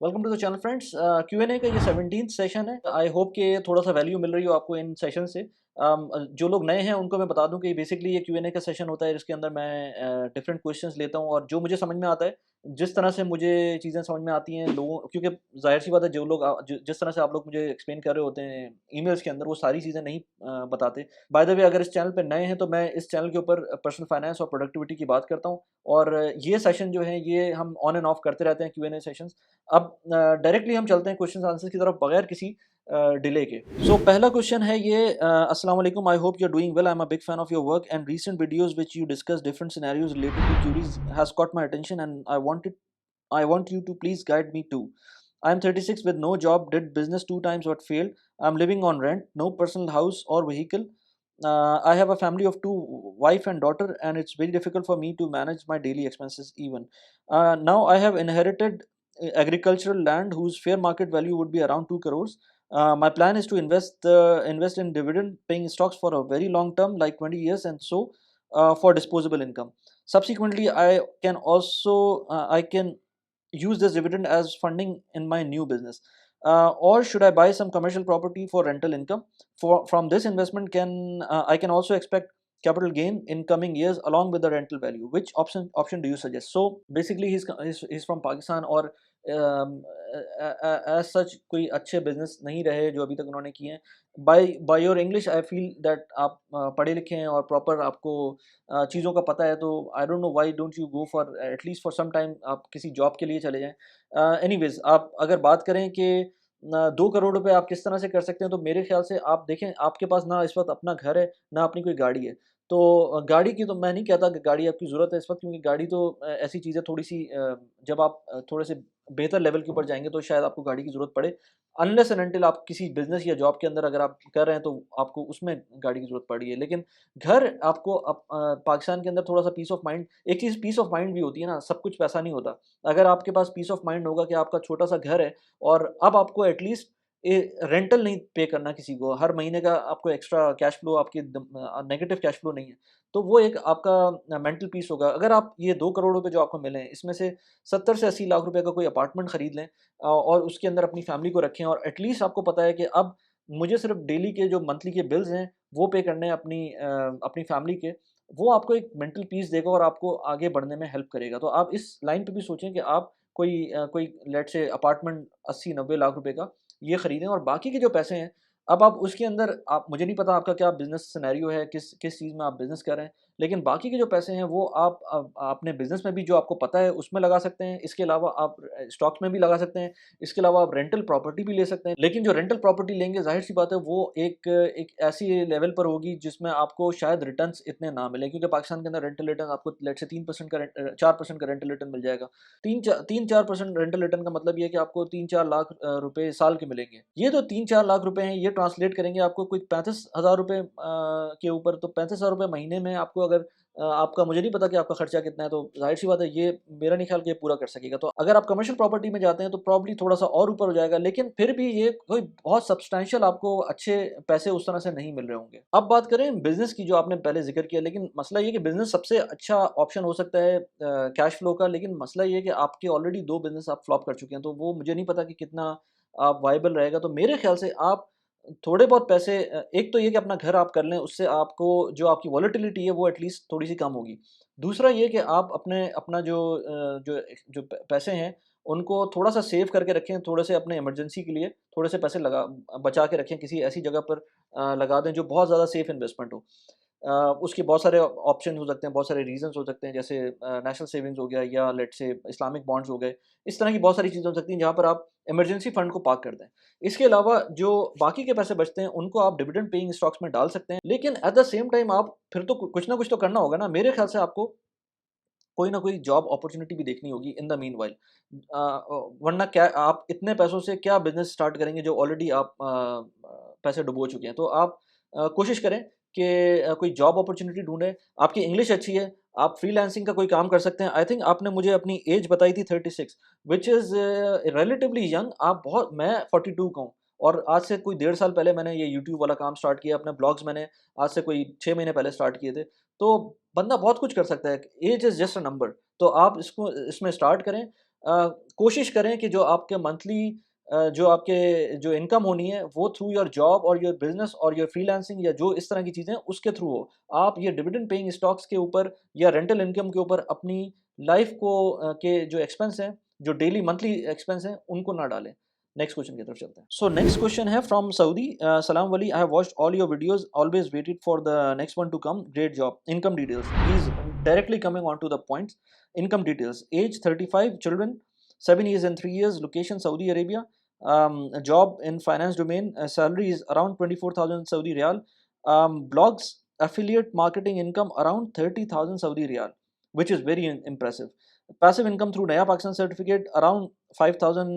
Welcome to the channel friends. Q&A का ये 17th session है। आई होप कि थोड़ा सा वैल्यू मिल रही हो आपको इन सेशन से। जो लोग नए हैं उनको मैं बता दूं कि बेसिकली ये Q&A का सेशन होता है, इसके अंदर मैं डिफरेंट क्वेश्चंस लेता हूं और जो मुझे समझ में आता है, जिस तरह से मुझे चीज़ें समझ में आती हैं लोगों, क्योंकि जाहिर सी बात है जो लोग जिस तरह से आप लोग मुझे एक्सप्लेन कर रहे होते हैं ईमेल्स के अंदर, वो सारी चीज़ें नहीं बताते। बाय द वे, अगर इस चैनल पर नए हैं तो मैं इस चैनल के ऊपर पर्सनल फाइनेंस और प्रोडक्टिविटी की बात करता हूँ, और ये सेशन जो है ये हम ऑन एंड ऑफ करते रहते हैं Q&A सेशंस। अब डायरेक्टली हम चलते हैं क्वेश्चन आंसर की तरफ बगैर किसी डिले के। सो पहला क्वेश्चन है ये, अस्सलाम वालेकुम, I hope you are doing well, I am a big fan of your work and recent videos which you discuss different scenarios related to queries has caught my attention and I want you to please guide me too. I am 36 with no job, did business 2 times but failed. I'm living on rent, no personal house or vehicle. I have a family of two, wife and daughter, and it's very difficult for me to manage my daily expenses even. Now I have inherited agricultural land whose fair market value would be around 2 crores. My plan is to invest in dividend paying stocks for a very long term, like 20 years, and so for disposable income. Subsequently, I can use this dividend as funding in my new business. Or should I buy some commercial property for rental income? From this investment, can I can also expect capital gain in coming years along with the rental value. Which option do you suggest? So basically he's from Pakistan, और as such कोई अच्छे business नहीं रहे जो अभी तक उन्होंने किए हैं। By your English I feel that आप पढ़े लिखे हैं और प्रॉपर आपको चीज़ों का पता है, तो I don't know why don't you go for at least for some time, आप किसी जॉब के लिए चले जाएं। एनीवेज, आप अगर बात करें कि 2 करोड़ रुपए आप किस तरह से कर सकते हैं, तो मेरे ख्याल से आप देखें, आपके पास ना इस वक्त अपना घर है ना अपनी कोई गाड़ी है। तो गाड़ी की तो मैं नहीं कहता कि गाड़ी आपकी ज़रूरत है इस वक्त, क्योंकि गाड़ी तो ऐसी चीज़ है थोड़ी सी, जब आप थोड़े से बेहतर लेवल के ऊपर जाएंगे तो शायद आपको गाड़ी की ज़रूरत पड़े। अनलेस एंड अनटिल आप किसी बिजनेस या जॉब के अंदर अगर आप कर रहे हैं तो आपको उसमें गाड़ी की ज़रूरत पड़ी है। लेकिन घर आपको पाकिस्तान के अंदर थोड़ा सा पीस ऑफ माइंड, एक चीज़ पीस ऑफ माइंड भी होती है ना, सब कुछ पैसा नहीं होता। अगर आपके पास पीस ऑफ माइंड होगा कि आपका छोटा सा घर है और अब आपको एटलीस्ट रेंटल नहीं पे करना किसी को, हर महीने का आपको एक्स्ट्रा कैश फ्लो, आपकी नेगेटिव कैश फ्लो नहीं है, तो वो एक आपका मेंटल पीस होगा। अगर आप ये 2 करोड़ रुपए जो आपको मिले हैं, इसमें से 70 से 80 लाख रुपए का कोई अपार्टमेंट खरीद लें और उसके अंदर अपनी फैमिली को रखें, और एटलीस्ट आपको पता है कि अब मुझे सिर्फ डेली के जो मंथली के बिल्स हैं वो पे करने हैं अपनी फैमिली के, वो आपको एक मेंटल पीस देगा और आपको आगे बढ़ने में हेल्प करेगा। तो आप इस लाइन पे भी सोचें कि आप कोई लेट्स से अपार्टमेंट 80-90 लाख रुपए का ये खरीदें, और बाकी के जो पैसे हैं, अब आप उसके अंदर, आप, मुझे नहीं पता आपका क्या बिजनेस सिनेरियो है, किस किस चीज़ में आप बिजनेस कर रहे हैं, लेकिन बाकी के जो पैसे हैं वो आप अपने बिजनेस में भी जो आपको पता है उसमें लगा सकते हैं। इसके अलावा आप स्टॉक्स में भी लगा सकते हैं। इसके अलावा आप रेंटल प्रॉपर्टी भी ले सकते हैं। लेकिन जो रेंटल प्रॉपर्टी लेंगे, जाहिर सी बात है वो एक एक ऐसी लेवल पर होगी जिसमें आपको शायद रिटर्न्स इतने ना मिले, क्योंकि पाकिस्तान के अंदर रेंटल रिटर्न आपको लेट से 3% का 4% का रेंटल रिटर्न मिल जाएगा। 3-4% रेंटल रिटर्न का मतलब ये है कि आपको 3-4 लाख रुपए साल के मिलेंगे। ये तो 3-4 लाख रुपए हैं, ये ट्रांसलेट करेंगे आपको कोई 35,000 रुपए के ऊपर, तो 35,000 रुपए महीने में आपको अगर आपका, मुझे नहीं पता कि आपका खर्चा कितना है, तो जाहिर सी बात है ये मेरा नहीं ख्याल कि ये पूरा कर सकेगा। तो अगर आप कमर्शियल प्रॉपर्टी में जाते हैं तो प्रॉब्ली थोड़ा सा और ऊपर हो जाएगा, लेकिन फिर भी ये कोई बहुत सब्सटैंशियल आपको अच्छे पैसे उस तरह से नहीं मिल रहे होंगे। अब बात करें बिजनेस की, जो आपने पहले जिक्र किया, लेकिन मसला ये कि बिजनेस सबसे अच्छा ऑप्शन हो सकता है कैश फ्लो का, लेकिन मसला ये है कि आपके ऑलरेडी 2 बिजनेस आप फ्लॉप कर चुके हैं, तो वो मुझे नहीं पता कि कितना आप वाइबल रहेगा। तो मेरे ख्याल से आप थोड़े बहुत पैसे, एक तो ये कि अपना घर आप कर लें, उससे आपको जो आपकी वॉलेटिलिटी है वो एटलीस्ट थोड़ी सी कम होगी। दूसरा ये कि आप अपना जो पैसे हैं उनको थोड़ा सा सेव करके रखें, थोड़े से अपने इमरजेंसी के लिए थोड़े से पैसे लगा बचा के रखें, किसी ऐसी जगह पर लगा दें जो बहुत ज़्यादा सेफ इन्वेस्टमेंट हो। उसके बहुत सारे ऑप्शन हो सकते हैं, बहुत सारे रीज़न्स हो सकते हैं, जैसे नेशनल सेविंग्स हो गया, या लेट्स से इस्लामिक बॉन्ड्स हो गए। इस तरह की बहुत सारी चीज़ें हो सकती हैं जहाँ पर आप इमरजेंसी फंड को पार्क कर दें। इसके अलावा जो बाकी के पैसे बचते हैं उनको आप डिविडेंड पेइंग स्टॉक्स में डाल सकते हैं, लेकिन एट द सेम टाइम आप फिर तो कुछ ना कुछ तो करना होगा ना। मेरे ख्याल से आपको कोई ना कोई जॉब अपॉर्चुनिटी भी देखनी होगी इन द मीनवाइल। वरना क्या आप इतने पैसों से क्या बिज़नेस स्टार्ट करेंगे जो ऑलरेडी आप पैसे डुबो चुके हैं। तो आप कोशिश करें कि कोई जॉब अपॉर्चुनिटी ढूँढें। आपकी इंग्लिश अच्छी है, आप फ्रीलांसिंग का कोई काम कर सकते हैं। आई थिंक आपने मुझे अपनी एज बताई थी 36, व्हिच इज़ रिलेटिवली यंग। आप बहुत, मैं 42 का हूँ, और आज से कोई 1.5 साल पहले मैंने ये यूट्यूब वाला काम स्टार्ट किया। अपने ब्लॉग्स मैंने आज से कोई 6 महीने पहले स्टार्ट किए थे। तो बंदा बहुत कुछ कर सकता है। Age is just a number. तो आप इसमें स्टार्ट करें। कोशिश करें कि जो आपके मंथली जो आपके जो इनकम होनी है वो थ्रू योर जॉब और योर बिजनेस और योर फ्रीलांसिंग या जो इस तरह की चीज़ें उसके थ्रू हो। आप ये डिविडेंड पेइंग स्टॉक्स के ऊपर या रेंटल इनकम के ऊपर अपनी लाइफ को के जो एक्सपेंस हैं, जो डेली मंथली एक्सपेंस हैं, उनको ना डालें। नेक्स्ट क्वेश्चन की तरफ चलते हैं। सो नेक्स्ट क्वेश्चन है फ्रॉम सऊदी। सलाम Wali, I have watched all your videos, always waited for the next one to come, great job. Income details, please directly coming on to the points. Income details, age 35, children 7 years and 3 years, location Saudi Arabia, job in finance domain, salary is around 24,000 Saudi Riyal, blogs, affiliate marketing income around 30,000 Saudi Riyal, which is very impressive. Passive income through Naya Pakistan certificate around 5,000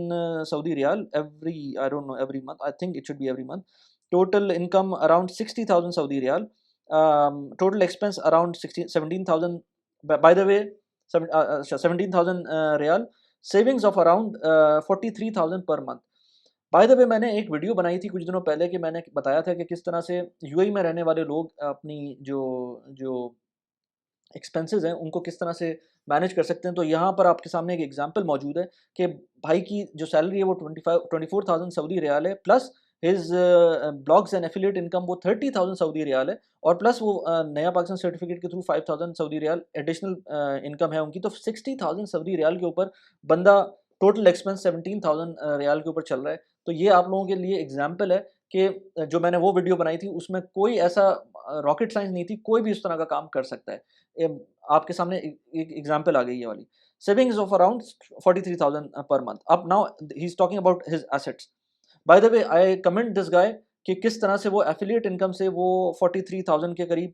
Saudi Riyal every, I don't know, every month. I think it should be every month. Total income around 60,000 Saudi Riyal. Total expense around 17,000. By the way, 17,000 Riyal. Savings of around 43,000 per month. By the way, मैंने एक video बनाई थी कुछ दिनों पहले कि मैंने बताया था कि किस तरह से यूएई में रहने वाले लोग अपनी जो जो एक्सपेंसेस हैं उनको किस तरह से मैनेज कर सकते हैं। तो यहाँ पर आपके सामने एक एग्जांपल मौजूद है कि भाई की जो सैलरी है वो 24,000 सऊदी रियाल है, plus his blogs and affiliate income वो 30,000 सऊदी रियाल है, और प्लस वो नया पाकिस्तान सर्टिफिकेट के through 5,000 Saudi riyal additional income है उनकी। तो 60,000 सऊदी रियाल के ऊपर बंदा टोटल एक्सपेंस 17,000 रियाल के ऊपर चल रहा है। तो ये आप लोगों के लिए एग्जाम्पल है कि जो मैंने वो वीडियो बनाई थी उसमें कोई ऐसा रॉकेट साइंस नहीं थी, कोई भी इस तरह का काम कर सकता है। आपके सामने एक एग्जांपल आ गई ये वाली। Savings of around 43,000 per month. अब now he is talking about his assets. By the way, I comment this guy कि किस तरह से वो एफिलिएट इनकम से वो 43,000 के करीब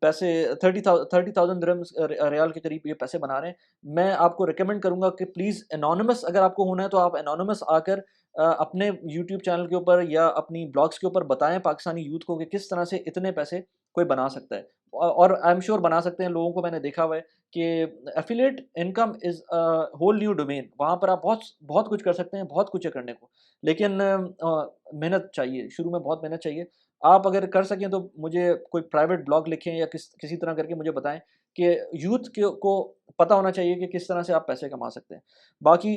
पैसे, 30,000 दिरहम्स रियाल के करीब ये पैसे बना रहे हैं। मैं आपको रिकमेंड करूंगा कि प्लीज़ एनोनिमस अगर आपको होना है तो आप एनोनिमस आकर अपने यूट्यूब चैनल के ऊपर या अपनी ब्लॉग्स के ऊपर बताएं पाकिस्तानी यूथ को कि किस तरह से इतने पैसे कोई बना सकता है। और आई एम श्योर बना सकते हैं। लोगों को मैंने देखा हुआ है कि affiliate income is a whole new domain. वहाँ पर आप बहुत बहुत कुछ कर सकते हैं, बहुत कुछ है करने को, लेकिन मेहनत चाहिए, शुरू में बहुत मेहनत चाहिए। आप अगर कर सकें तो मुझे कोई प्राइवेट ब्लॉग लिखें या किसी तरह करके मुझे बताएं कि यूथ को पता होना चाहिए कि किस तरह से आप पैसे कमा सकते हैं। बाकी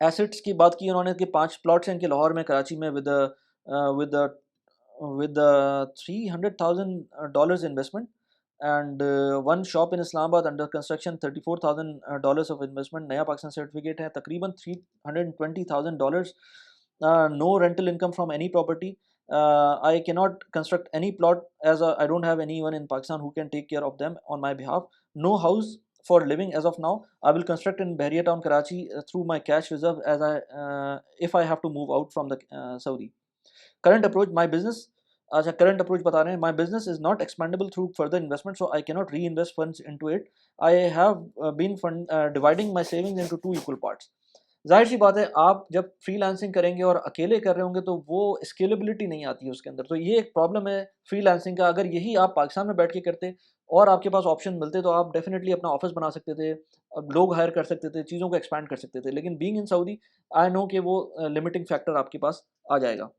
एसेट्स की बात की उन्होंने कि 5 प्लॉट्स हैं इनके लाहौर में, कराची में, with with $300,000 investment, and one shop in Islamabad under construction, $34,000 of investment, नया पाकिस्तान सर्टिफिकेट है, तकरीबन $320,000, no rental income from any property. I cannot construct any plot as I don't have anyone in Pakistan who can take care of them on my behalf. No house for living as of now. I will construct in Bahria Town, Karachi, through my cash reserve as if I have to move out from the Saudi. Current approach, my business, अच्छा current approach बता रहे हैं, my business is not expendable through further investment, so I cannot reinvest funds into it. I have been dividing my savings into 2 equal parts. जाहिर सी बात है, आप जब फ्रीलांसिंग करेंगे और अकेले कर रहे होंगे तो वो स्केलेबिलिटी नहीं आती है उसके अंदर। तो ये एक प्रॉब्लम है फ्रीलांसिंग का। अगर यही आप पाकिस्तान में बैठ के करते और आपके पास ऑप्शन मिलते तो आप डेफिनेटली अपना ऑफिस बना सकते थे, लोग हायर कर सकते थे, चीज़ों को एक्सपैंड कर सकते थे। लेकिन being in Saudi, I know कि वो लिमिटिंग फैक्टर आपके पास आ जाएगा।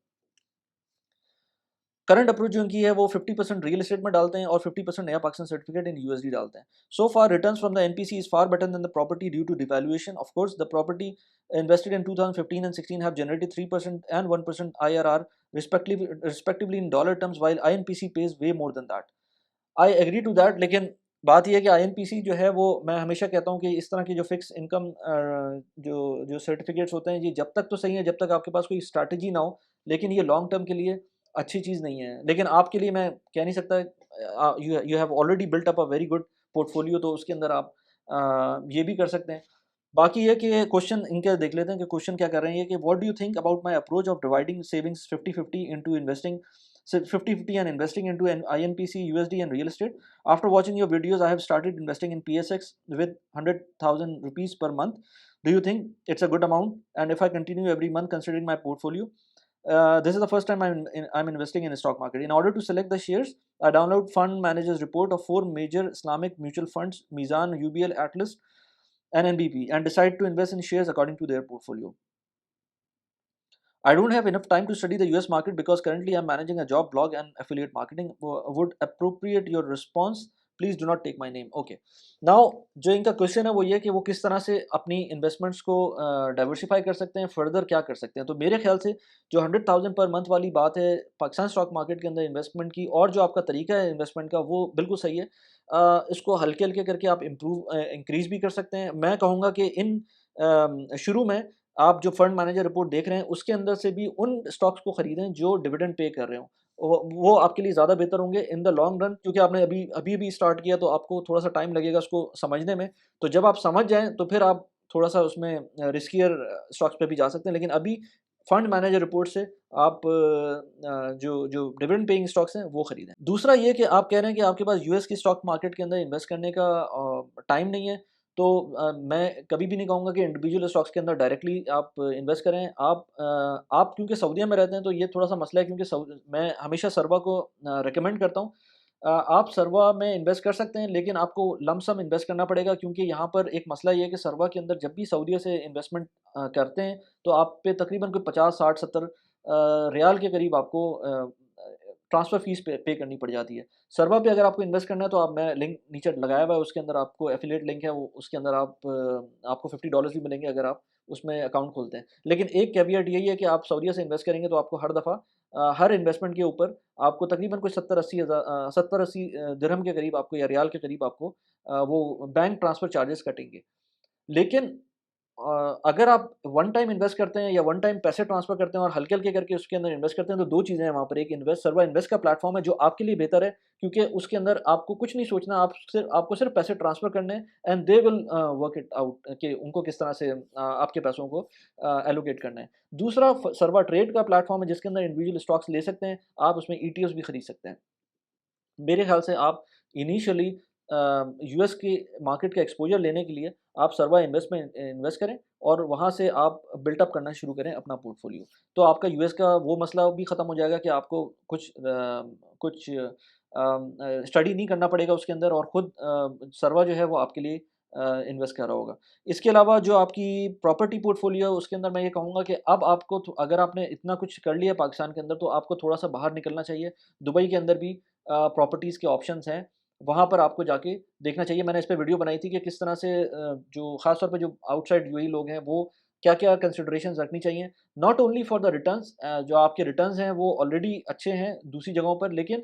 करंट अप्रोच जो उनकी है वो 50% रियल एस्टेट में डालते हैं और 50% नया पाकिस्तान सर्टिफिकेट इन यूएसडी डालते हैं। So far returns from the NPC is far better than the property due to devaluation. Of course the property invested in 2015 and 16 have generated 3% and 1% IRR respectively in dollar terms, while INPC pays way more than that. I agree to that, लेकिन बात यह है कि INPC जो है वो, मैं हमेशा कहता हूँ कि इस तरह की जो फिक्स इनकम जो जो सर्टिफिकेट्स होते हैं, ये जब तक तो सही है जब तक आपके पास कोई स्ट्रैटेजी ना हो, लेकिन ये लॉन्ग टर्म के लिए अच्छी चीज़ नहीं है। लेकिन आपके लिए मैं कह नहीं सकता, you have already built up a very good portfolio, तो उसके अंदर आप ये भी कर सकते हैं। बाकी ये कि क्वेश्चन इनके देख लेते हैं कि क्वेश्चन क्या कर रहे हैं, ये कि what do you think about my approach of dividing savings 50-50 into investing, 50-50 and investing into an INPC, USD and real estate. After watching your videos, I have started investing in PSX with 100,000 rupees per month. Do you think it's a good amount? And if I continue every month considering my portfolio, this is the first time I'm investing in a stock market. In order to select the shares, I download fund managers report of 4 major Islamic mutual funds, Mizan, UBL, Atlas, and NBP, and decide to invest in shares according to their portfolio. I don't have enough time to study the US market because currently I'm managing a job, blog, and affiliate marketing. Would appropriate your response please do not take my name. Okay, now जो इनका question है वो ये कि वो किस तरह से अपनी इन्वेस्टमेंट्स को डाइवर्सिफाई कर सकते हैं, फर्दर क्या कर सकते हैं। तो मेरे ख्याल से जो 100,000 पर मंथ वाली बात है पाकिस्तान स्टॉक मार्केट के अंदर इन्वेस्टमेंट की, और जो आपका तरीका है इन्वेस्टमेंट का, वो बिल्कुल सही है। इसको हल्के हल्के करके आप इंक्रीज़ भी कर सकते हैं। मैं कहूँगा कि इन शुरू में आप जो फंड मैनेजर रिपोर्ट देख रहे हैं उसके अंदर से भी उन स्टॉक्स को खरीदें जो डिविडेंड पे कर रहे हों। वो आपके लिए ज़्यादा बेहतर होंगे इन द लॉन्ग रन, क्योंकि आपने अभी अभी भी स्टार्ट किया तो आपको थोड़ा-सा टाइम लगेगा उसको समझने में। तो जब आप समझ जाएँ तो फिर आप थोड़ा-सा उसमें रिस्कियर स्टॉक्स पे भी जा सकते हैं। लेकिन अभी फंड मैनेजर रिपोर्ट से आप जो जो डिविडेंड पेइंग स्टॉक्स हैं वो खरीदें। दूसरा ये कि आप कह रहे हैं कि आपके पास यूएस की स्टॉक मार्केट के अंदर इन्वेस्ट करने का टाइम नहीं है। तो मैं कभी भी नहीं कहूँगा कि इंडिविजुअल स्टॉक्स के अंदर डायरेक्टली आप इन्वेस्ट करें। आप क्योंकि सऊदीया में रहते हैं तो ये थोड़ा-सा मसला है, क्योंकि मैं हमेशा सर्वा को रिकमेंड करता हूँ। आप सर्वा में इन्वेस्ट कर सकते हैं, लेकिन आपको लंप सम इन्वेस्ट करना पड़ेगा, क्योंकि यहाँ पर एक मसला ये है कि सर्वा के अंदर जब भी सऊदीया से इन्वेस्टमेंट करते हैं तो आप पे तकरीबन कोई 50, 60, 70 रियाल के करीब आपको ट्रांसफ़र फ़ीस पे करनी पड़ जाती है। सर्वा पे अगर आपको इन्वेस्ट करना है तो आप मैं लिंक नीचे लगाया हुआ है, उसके अंदर आपको एफ़िलिएट लिंक है, वो उसके अंदर आपको $50 भी मिलेंगे अगर आप उसमें अकाउंट खोलते हैं। लेकिन एक कैveat यही है कि आप सऊदीया से इन्वेस्ट करेंगे तो आपको हर दफ़ा हर इन्वेस्टमेंट के ऊपर आपको तकरीबन कोई 70-80 दिरहम के करीब आपको, या रियाल के करीब आपको वो बैंक ट्रांसफ़र चार्जेस कटेंगे। लेकिन अगर आप वन टाइम इन्वेस्ट करते हैं या वन टाइम पैसे ट्रांसफ़र करते हैं और हल्के-हल्के करके उसके अंदर इन्वेस्ट करते हैं, तो 2 चीज़ें हैं वहाँ पर। एक सर्वा इन्वेस्ट का प्लेटफ़ॉर्म है जो आपके लिए बेहतर है, क्योंकि उसके अंदर आपको कुछ नहीं सोचना, आपको सिर्फ़ पैसे ट्रांसफ़र करने हैं, and they will work it out कि उनको किस तरह से आपके पैसों को एलोकेट करना है। दूसरा सर्वा ट्रेड का प्लेटफ़ॉर्म है जिसके अंदर इंडिविजुअल स्टॉक्स ले सकते हैं, आप उसमें ईटीएफ्स भी खरीद सकते हैं। मेरे ख़्याल से आप इनिशियली यूएस की मार्केट का एक्सपोज़र लेने के लिए आप सर्वा इन्वेस्ट करें और वहाँ से आप बिल्ट अप करना शुरू करें अपना पोर्टफ़ोलियो। तो आपका यूएस का वो मसला भी ख़त्म हो जाएगा कि आपको कुछ स्टडी नहीं करना पड़ेगा उसके अंदर, और ख़ुद सर्वा जो है वो आपके लिए इन्वेस्ट कर रहा होगा। इसके अलावा जो आपकी प्रॉपर्टी पोर्टफ़ोलियो है उसके अंदर मैं ये कहूँगा कि अब आपको अगर आपने इतना कुछ कर लिया पाकिस्तान के अंदर, तो आपको थोड़ा-सा बाहर निकलना चाहिए। दुबई के अंदर भी प्रॉपर्टीज़ के ऑप्शंस हैं, वहाँ पर आपको जाके देखना चाहिए। मैंने इस पे वीडियो बनाई थी कि किस तरह से जो ख़ास तौर पे जो आउटसाइड यूएई लोग हैं, वो क्या-क्या कंसिडरेशंस रखनी चाहिए। Not only for the returns, जो आपके रिटर्न्स हैं वो ऑलरेडी अच्छे हैं दूसरी जगहों पर, लेकिन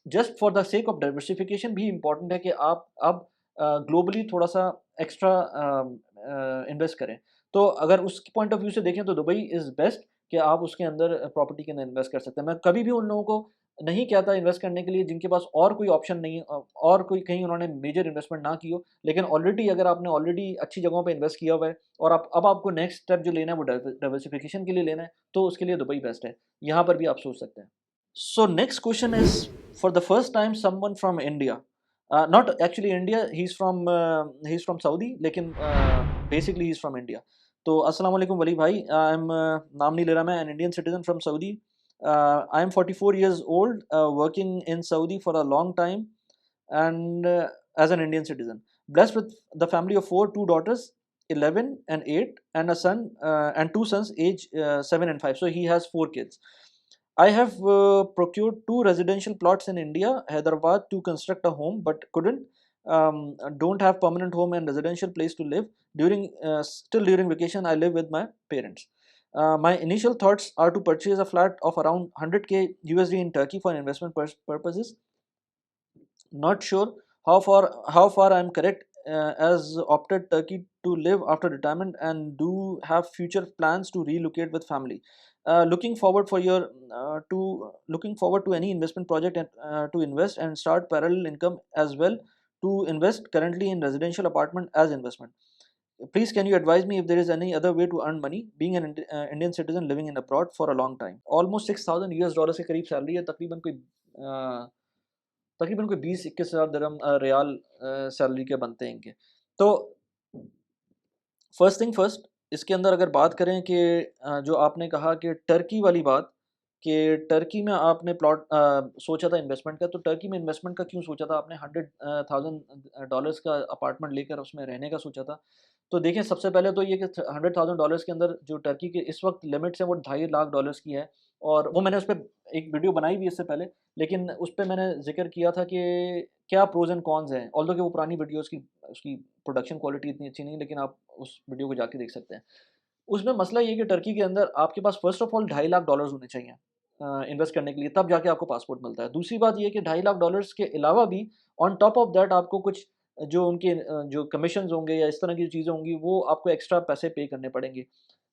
just for the sake of diversification भी इम्पोर्टेंट है कि आप अब ग्लोबली थोड़ा-सा एक्स्ट्रा इन्वेस्ट करें। तो अगर उस पॉइंट ऑफ व्यू से देखें तो दुबई इज़ बेस्ट कि आप उसके अंदर प्रॉपर्टी के अंदर इन्वेस्ट कर सकते हैं। मैं कभी भी उन लोगों को नहीं कहता इन्वेस्ट करने के लिए जिनके पास और कोई ऑप्शन नहीं है, और कोई कहीं उन्होंने मेजर इन्वेस्टमेंट ना की हो। लेकिन ऑलरेडी अगर आपने ऑलरेडी अच्छी जगहों पे इन्वेस्ट किया हुआ है और अब आपको नेक्स्ट स्टेप जो लेना है वो डाइवर्सिफिकेशन के लिए लेना है, तो उसके लिए दुबई बेस्ट है। यहाँ पर भी आप सोच सकते हैं। So next question is, for the first time someone from India, not actually India, he's from Saudi, लेकिन basically he's from India. तो अस्सलाम वालेकुम वली भाई, आई एम नाम नहीं ले रहा मैं, an Indian citizen from Saudi. I am 44 years old, working in Saudi for a long time, and as an Indian citizen, blessed with the family of 4, 2 daughters, 11 and 8, and a son and 2 sons, age 7 and 5. So he has 4 kids. I have procured 2 residential plots in India, Hyderabad, to construct a home, but couldn't. Don't have permanent home and residential place to live. Still during vacation, I live with my parents. My initial thoughts are to purchase a flat of around 100K USD in Turkey for investment purposes. Not sure how far I am correct, as opted Turkey to live after retirement, and do have future plans to relocate with family. Looking forward looking forward to any investment project, and to invest and start parallel income as well, to invest currently in residential apartment as investment. Please can you advise me if there is any other way to earn money, being an Indian citizen living in abroad for a long time. Almost $6,000 के करीब salary है, तकरीबन कोई 20-21 हज़ार दिरहम riyal salary के बनते हैं इनके। तो फर्स्ट थिंग फर्स्ट, इसके अंदर अगर बात करें कि जो आपने कहा कि टर्की वाली बात, कि टर्की में आपने सोचा था इन्वेस्टमेंट का, तो टर्की में इन्वेस्टमेंट का क्यों सोचा था आपने? $100,000 का अपार्टमेंट लेकर उसमें रहने का सोचा था। तो देखिए, सबसे पहले तो ये कि $100,000 के अंदर जो टर्की के इस वक्त लिमिट्स हैं वो $2.5 लाख की है, और वो मैंने उस पे एक वीडियो बनाई भी इससे पहले, लेकिन उस पे मैंने ज़िक्र किया था कि क्या प्रोज़ एंड कॉन्स हैं। ऑल्दो कि वो पुरानी वीडियोज़ की उसकी प्रोडक्शन क्वालिटी इतनी अच्छी नहीं है, लेकिन आप उस वीडियो को जाके देख सकते हैं। उसमें मसला ये है कि टर्की के अंदर आपके पास फ़र्स्ट ऑफ ऑल $2.5 लाख होने चाहिए इन्वेस्ट करने के लिए, तब जाके आपको पासपोर्ट मिलता है। दूसरी बात ये है कि $2.5 के अलावा भी ऑन टॉप ऑफ दैट आपको कुछ जो उनके जो कमीशंस होंगे या इस तरह की चीज़ें होंगी, वो आपको एक्स्ट्रा पैसे पे करने पड़ेंगे।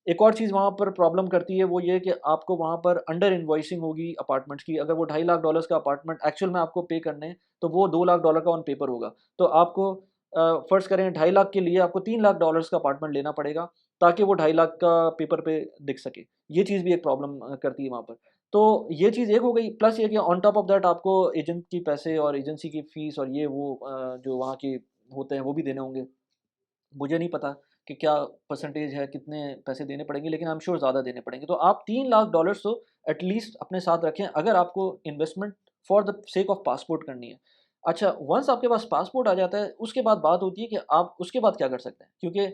एक और चीज़ वहाँ पर प्रॉब्लम करती है, वो ये है कि आपको वहाँ पर अंडर इनवॉइसिंग होगी अपार्टमेंट्स की। अगर वो $2.5 लाख का अपार्टमेंट एक्चुअल में आपको पे करने हैं, तो वो $2 लाख का ऑन पेपर होगा। तो आपको फ़र्ज़ करें 2.5 लाख के लिए आपको $3 लाख का अपार्टमेंट लेना पड़ेगा, ताकि वो 2.5 लाख का पेपर पे दिख सके। ये चीज़ भी एक प्रॉब्लम करती है वहाँ पर। तो ये चीज़ एक हो गई, प्लस ये कि ऑन टॉप ऑफ दैट आपको एजेंट की पैसे और एजेंसी की फ़ीस और ये वो जो वहाँ के होते हैं, वो भी देने होंगे। मुझे नहीं पता कि क्या परसेंटेज है, कितने पैसे देने पड़ेंगे, लेकिन आई एम श्योर ज़्यादा देने पड़ेंगे। तो आप $3 लाख तो एटलीस्ट अपने साथ रखें, अगर आपको investment for the sake of passport करनी है। अच्छा, वंस आपके पास पासपोर्ट आ जाता है, उसके बाद बात होती है कि आप उसके बाद क्या कर सकते हैं, क्योंकि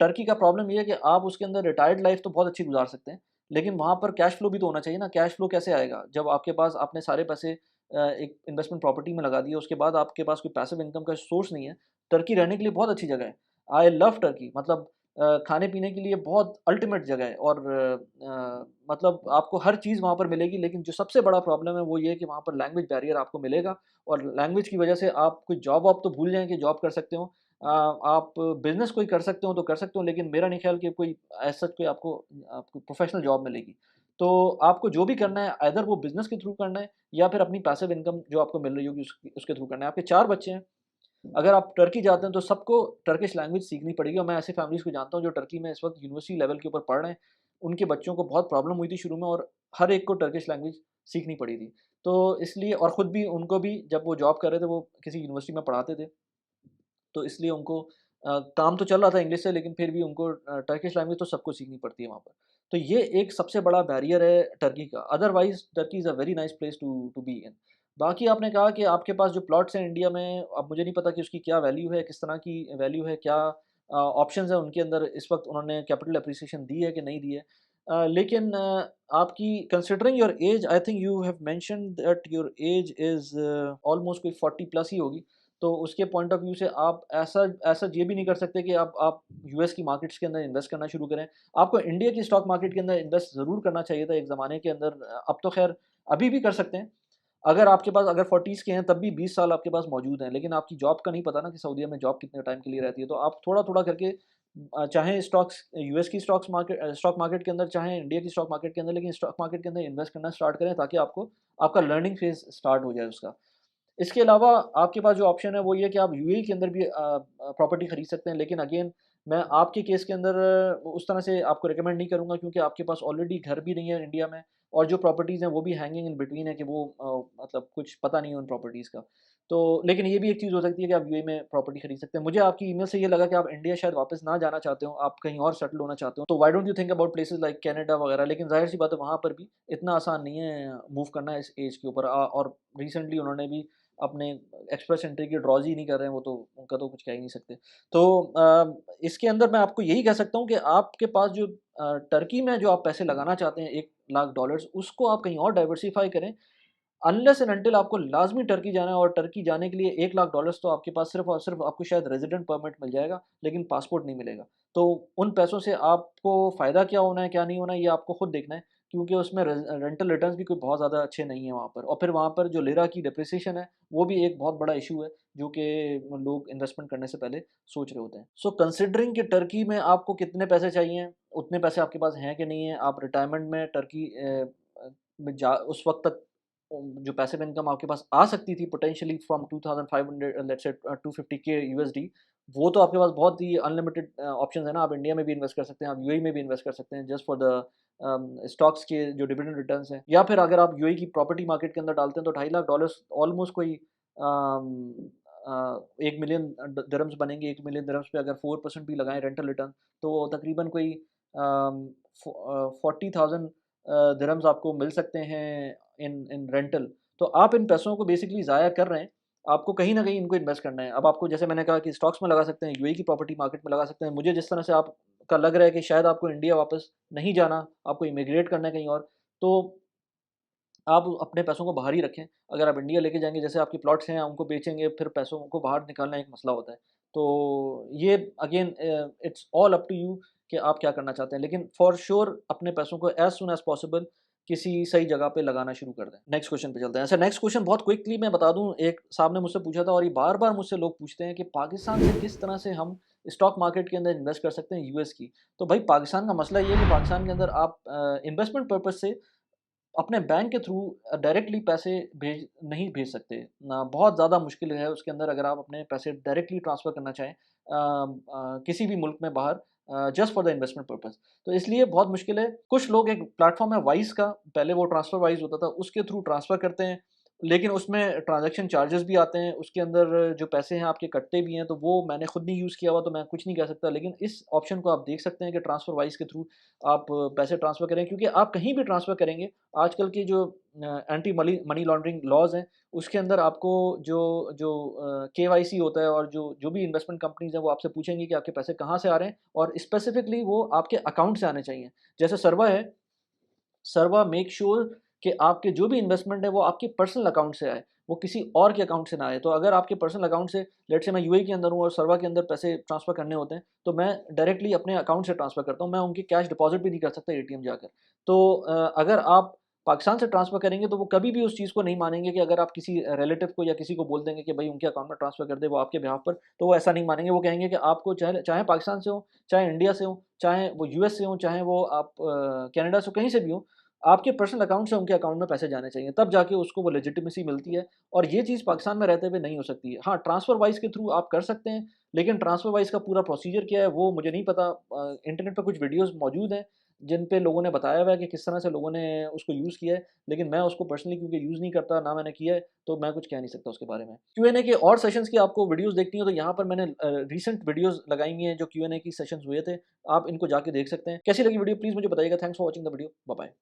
टर्की का प्रॉब्लम ये है कि आप उसके अंदर रिटायर्ड लाइफ तो बहुत अच्छी गुजार सकते हैं, लेकिन वहाँ पर कैश फ्लो भी तो होना चाहिए ना। कैश फ्लो कैसे आएगा जब आपके पास आपने सारे पैसे एक इन्वेस्टमेंट प्रॉपर्टी में लगा दिए, उसके बाद आपके पास कोई पैसिव इनकम का सोर्स नहीं है। टर्की रहने के लिए बहुत अच्छी जगह है। आई लव टर्की, मतलब खाने-पीने के लिए बहुत अल्टीमेट जगह है, और मतलब आपको हर चीज़ वहाँ पर मिलेगी, लेकिन जो सबसे बड़ा प्रॉब्लम है वो ये है कि वहाँ पर लैंग्वेज बैरियर आपको मिलेगा, और लैंग्वेज की वजह से आप कोई जॉब वॉब तो भूल जाएँ कि जॉब कर सकते हो। आप बिज़नेस कोई कर सकते हो तो कर सकते हो, लेकिन मेरा नहीं ख़्याल कि कोई ऐसा कोई आपको आपको प्रोफ़ेशनल जॉब मिलेगी। तो आपको जो भी करना है, आइदर वो बिज़नेस के थ्रू करना है या फिर अपनी पैसिव इनकम जो आपको मिल रही होगी उसके थ्रू करना है। आपके 4 बच्चे हैं, अगर आप टर्की जाते हैं तो सबको टर्किश लैंग्वेज सीखनी पड़ेगी, और मैं ऐसी फैमिलीज़ को जानता हूँ जो टर्की में इस वक़्त यूनिवर्सिटी लेवल के ऊपर पढ़ रहे हैं। उनके बच्चों को बहुत प्रॉब्लम हुई थी शुरू में, और हर एक को टर्किश लैंग्वेज सीखनी पड़ी थी। तो इसलिए, और ख़ुद भी उनको भी जब वो जॉब कर रहे थे, वो किसी यूनिवर्सिटी में पढ़ाते थे, तो इसलिए उनको काम तो चल रहा था इंग्लिश से, लेकिन फिर भी उनको टर्किश लैंग्वेज तो सबको सीखनी पड़ती है वहाँ पर। तो ये एक सबसे बड़ा बैरियर है टर्की का। Otherwise Turkey is a very nice place to be in. बाकी आपने कहा कि आपके पास जो प्लॉट्स हैं इंडिया में, अब मुझे नहीं पता कि उसकी क्या वैल्यू है, किस तरह की वैल्यू है, क्या ऑप्शंस हैं उनके अंदर, इस वक़्त उन्होंने कैपिटल एप्रिसिएशन दी है कि नहीं दी है। लेकिन आपकी considering your age, I think you have mentioned that your age is almost कोई 40 प्लस ही होगी। तो उसके पॉइंट ऑफ व्यू से आप ऐसा ऐसा ये भी नहीं कर सकते कि आप यूएस की मार्केट्स के अंदर इन्वेस्ट करना शुरू करें। आपको इंडिया की स्टॉक मार्केट के अंदर इन्वेस्ट ज़रूर करना चाहिए था एक ज़माने के अंदर। अब तो ख़ैर अभी भी कर सकते हैं। अगर आपके पास, अगर 40s के हैं, तब भी 20 साल आपके पास मौजूद हैं, लेकिन आपकी जॉब का नहीं पता ना कि सऊदीया में जॉब कितने टाइम के लिए रहती है। तो आप थोड़ा-थोड़ा करके चाहे स्टॉक्स यूएस की स्टॉक मार्केट के अंदर, चाहे इंडिया की स्टॉक मार्केट के अंदर, लेकिन स्टॉक मार्केट के अंदर इन्वेस्ट करना स्टार्ट करें, ताकि आपको आपका लर्निंग फेज़ स्टार्ट हो जाए उसका। इसके अलावा आपके पास जो ऑप्शन है वो ये है कि आप यूएई के अंदर भी प्रॉपर्टी खरीद सकते हैं, लेकिन अगेन मैं आपके केस के अंदर उस तरह से आपको रिकमेंड नहीं करूँगा, क्योंकि आपके पास ऑलरेडी घर भी नहीं है इंडिया में, और जो प्रॉपर्टीज़ हैं वो भी हैंगिंग इन बिटवीन है कि वो मतलब कुछ पता नहीं है उन प्रॉपर्टीज़ का। तो लेकिन ये भी एक चीज़ हो सकती है कि आप यूएई में प्रॉपर्टी खरीद सकते हैं। मुझे आपकी ईमेल से ये लगा कि आप इंडिया शायद वापस ना जाना चाहते हो, आप कहीं और सेटल होना चाहते हो। तो why don't you think about places like Canada वगैरह? लेकिन ज़ाहिर-सी बात है, वहाँ पर भी इतना आसान नहीं है मूव करना इस एज के ऊपर। और रिसेंटली उन्होंने भी अपने एक्सप्रेस एंट्री की ड्रॉज़ ही नहीं कर रहे हैं, वो तो उनका तो कुछ कह ही नहीं सकते। तो इसके अंदर मैं आपको यही कह सकता हूँ कि आपके पास जो टर्की में जो आप पैसे लगाना चाहते हैं $1 लाख, उसको आप कहीं और डाइवर्सिफ़ाई करें। अनलेस एंड अंटिल आपको लाज़मी टर्की जाना है, और टर्की जाने के लिए $1 लाख तो आपके पास सिर्फ़ और सिर्फ़ आपको शायद रेज़िडेंट परमिट मिल जाएगा, लेकिन पासपोर्ट नहीं मिलेगा। तो उन पैसों से आपको फ़ायदा क्या होना है, क्या नहीं होना है, ये आपको खुद देखना है, क्योंकि उसमें रेंटल रिटर्न्स भी कोई बहुत ज़्यादा अच्छे नहीं हैं वहाँ पर। और फिर वहाँ पर जो लिरा की डेप्रिसिएशन है, वो भी एक बहुत बड़ा इश्यू है, जो कि लोग इन्वेस्टमेंट करने से पहले सोच रहे होते हैं। सो कंसिडरिंग कि टर्की में आपको कितने पैसे चाहिए, उतने पैसे आपके पास हैं कि नहीं है, आप रिटायरमेंट में टर्की में जा उस वक़्त तक जो पैसिव इनकम आपके पास आ सकती थी पोटेंशियली फ्रॉम 2500 लेट्स से 250 के यूएसडी, वो तो आपके पास बहुत ही अनलिमिटेड ऑप्शंस है ना। आप इंडिया में भी इन्वेस्ट कर सकते हैं, आप यूएई में भी इन्वेस्ट कर सकते हैं, जस्ट फॉर द स्टॉक्स के जो डिविडेंड रिटर्न्स हैं, या फिर अगर आप यूएई की प्रॉपर्टी मार्केट के अंदर डालते हैं, तो $2.5 लाख ऑलमोस्ट कोई 1 मिलियन दिरहम्स बनेंगे। 1 मिलियन दिरहम्स पे अगर 4% भी लगाएं रेंटल रिटर्न, तो तकरीबन कोई 40,000 दिरहम्स आपको मिल सकते हैं इन इन रेंटल। तो आप इन पैसों को बेसिकली ज़ाया कर रहे हैं, आपको कहीं न कहीं इनको इन्वेस्ट करना है। अब आपको, जैसे मैंने कहा कि स्टॉक्स में लगा सकते हैं, यूएई की प्रॉपर्टी मार्केट में लगा सकते हैं। मुझे जिस तरह से आप का लग रहा है कि शायद आपको इंडिया वापस नहीं जाना, आपको इमिग्रेट करना है कहीं और, तो आप अपने पैसों को बाहर ही रखें। अगर आप इंडिया लेके जाएँगे, जैसे आपके प्लॉट्स हैं, उनको बेचेंगे, फिर पैसों को बाहर निकालना एक मसला होता है। तो ये again it's all up to you कि आप क्या करना चाहते हैं। लेकिन फॉर श्योर अपने पैसों को एज़ सून एज़ पॉसिबल किसी सही जगह पे लगाना शुरू कर दें। नेक्स्ट क्वेश्चन पे चलते हैं। अच्छा, नेक्स्ट क्वेश्चन बहुत क्विकली मैं बता दूँ, एक साहब ने मुझसे पूछा था और ये बार-बार मुझसे लोग पूछते हैं कि पाकिस्तान से किस तरह से हम स्टॉक मार्केट के अंदर इन्वेस्ट कर सकते हैं यूएस की। तो भाई पाकिस्तान का मसला ये है कि पाकिस्तान के अंदर आप इन्वेस्टमेंट पर्पज़ से अपने बैंक के थ्रू डायरेक्टली पैसे नहीं भेज सकते ना, बहुत ज़्यादा मुश्किल है उसके अंदर अगर आप अपने पैसे डायरेक्टली ट्रांसफ़र करना चाहें किसी भी मुल्क में बाहर just for the investment purpose. तो इसलिए बहुत मुश्किल है। कुछ लोग, एक प्लेटफ़ॉर्म है वाइज़ का, पहले वो ट्रांसफ़र वाइज़ होता था, उसके थ्रू ट्रांसफ़र करते हैं, लेकिन उसमें ट्रांज़ैक्शन चार्जेस भी आते हैं, उसके अंदर जो पैसे हैं आपके कटते भी हैं, तो वो मैंने खुद नहीं यूज़ किया हुआ तो मैं कुछ नहीं कह सकता। लेकिन इस ऑप्शन को आप देख सकते हैं कि ट्रांसफ़र वाइज़ के थ्रू आप पैसे ट्रांसफ़र करें, क्योंकि आप कहीं भी ट्रांसफ़र करेंगे, आजकल की जो एंटी मनी लॉन्ड्रिंग लॉज़ हैं, उसके अंदर आपको जो जो केवाईसी होता है और जो भी इन्वेस्टमेंट कंपनीज़ हैं, वो आपसे पूछेंगी कि आपके पैसे कहाँ से आ रहे हैं और स्पेसिफ़िकली वो आपके अकाउंट से आने चाहिए। जैसे सर्वा है, सर्वा मेक श्योर कि आपके जो भी इन्वेस्टमेंट है वो आपके पर्सनल अकाउंट से आए, वो किसी और के अकाउंट से ना आए। तो अगर आपके पर्सनल अकाउंट से, लेट्स से मैं यूएई के अंदर हूँ और सर्वा के अंदर पैसे ट्रांसफ़र करने होते हैं, तो मैं डायरेक्टली अपने अकाउंट से ट्रांसफ़र करता हूँ, मैं उनकी कैश डिपॉज़िट भी नहीं कर सकता एटीएम जाकर। तो अगर आप पाकिस्तान से ट्रांसफ़र करेंगे तो वो कभी भी उस चीज़ को नहीं मानेंगे कि अगर आप किसी रिलेटिव को या किसी को बोल देंगे कि भाई उनके अकाउंट में ट्रांसफ़र कर दे वो आपके बिहाफ़ पर, तो वो ऐसा नहीं मानेंगे। वो कहेंगे कि आपको चाहे चाहे पाकिस्तान से हो, चाहे इंडिया से हो, चाहे वो यूएस से हो, चाहे वो आप कनाडा से, कहीं से भी हो, आपके पर्सनल अकाउंट से उनके अकाउंट में पैसे जाने चाहिए, तब जाके उसको वो लेजिटिमेसी मिलती है और ये चीज़ पाकिस्तान में रहते हुए नहीं हो सकती है। हाँ, ट्रांसफ़र वाइज़ के थ्रू आप कर सकते हैं, लेकिन ट्रांसफ़र वाइज़ का पूरा प्रोसीजर क्या है वो मुझे नहीं पता। इंटरनेट पे कुछ वीडियोज़ मौजूद हैं, जिन पे लोगों ने बताया हुआ है कि किस तरह से लोगों ने उसको यूज़ किया है, लेकिन मैं उसको पर्सनली क्योंकि यूज़ नहीं करता, ना मैंने किया है, तो मैं कुछ कह नहीं सकता उसके बारे में। क्यूएनए के और सेशंस की आपको वीडियोज़ देखनी हो तो यहाँ पर मैंने रीसेंट वीडियोज़ लगाई हुई हैं जो क्यूएनए की सेशंस हुए थे, आप इनको जाके देख सकते हैं। कैसी लगी वीडियो प्लीज़ मुझे बताइएगा। Thanks for watching the video. Bye bye.